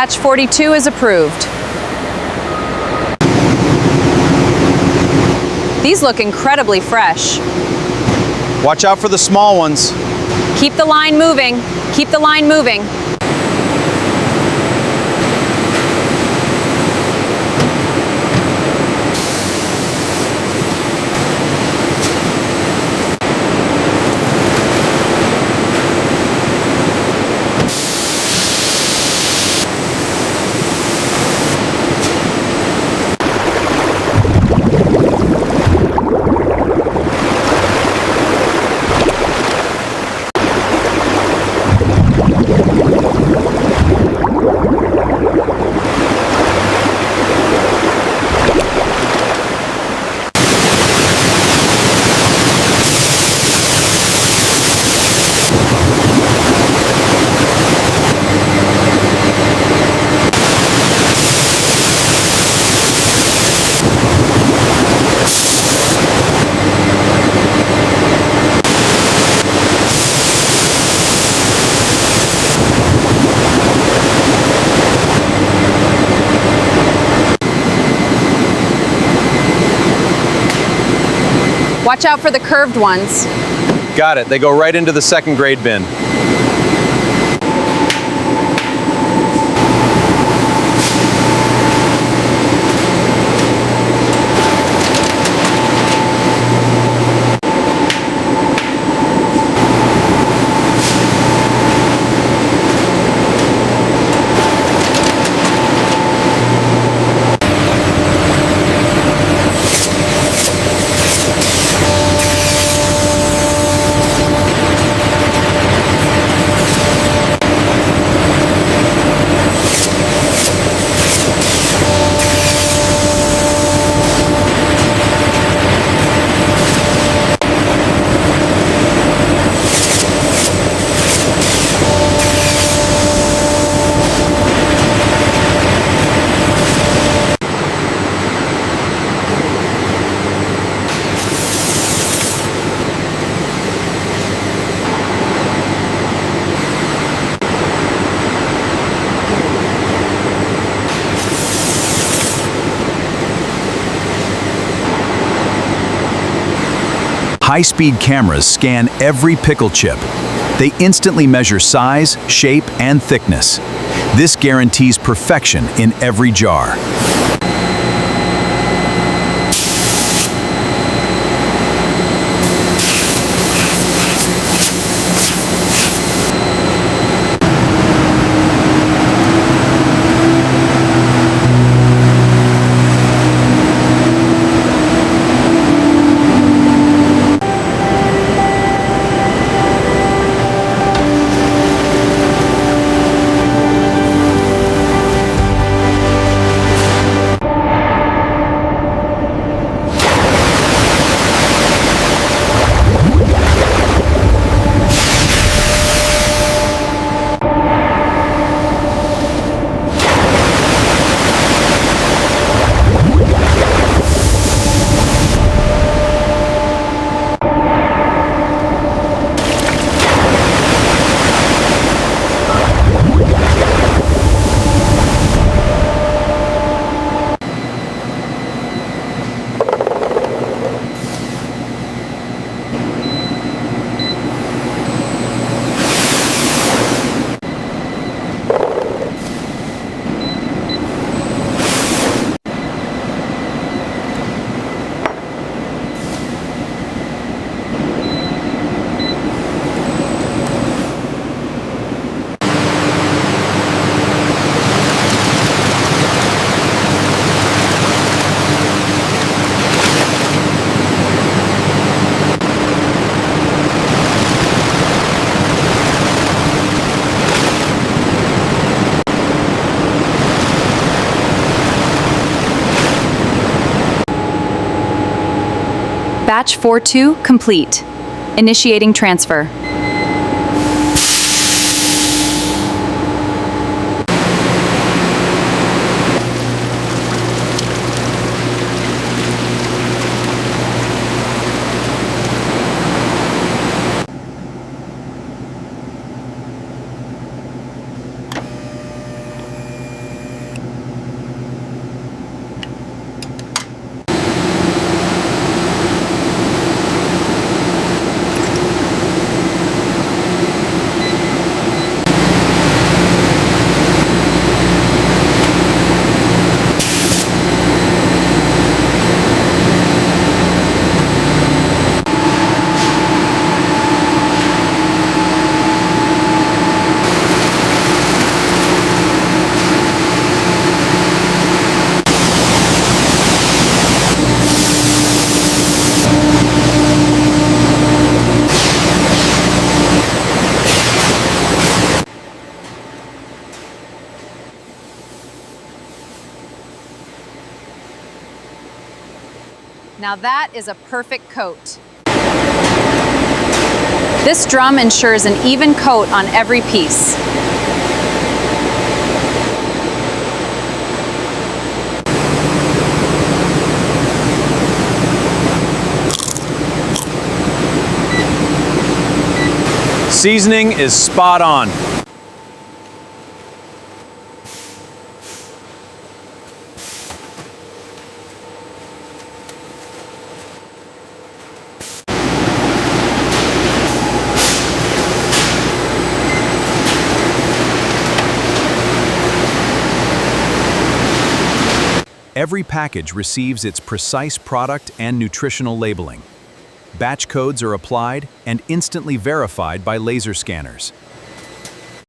Batch 42 is approved. These look incredibly fresh. Watch out for the small ones. Keep the line moving. Keep the line moving. Watch out for the curved ones. Got it. They go right into the second grade bin. High-speed cameras scan every pickle chip. They instantly measure size, shape, and thickness. This guarantees perfection in every jar. Batch 42 complete. Initiating transfer. Now that is a perfect coat. This drum ensures an even coat on every piece. Seasoning is spot on. Every package receives its precise product and nutritional labeling. Batch codes are applied and instantly verified by laser scanners.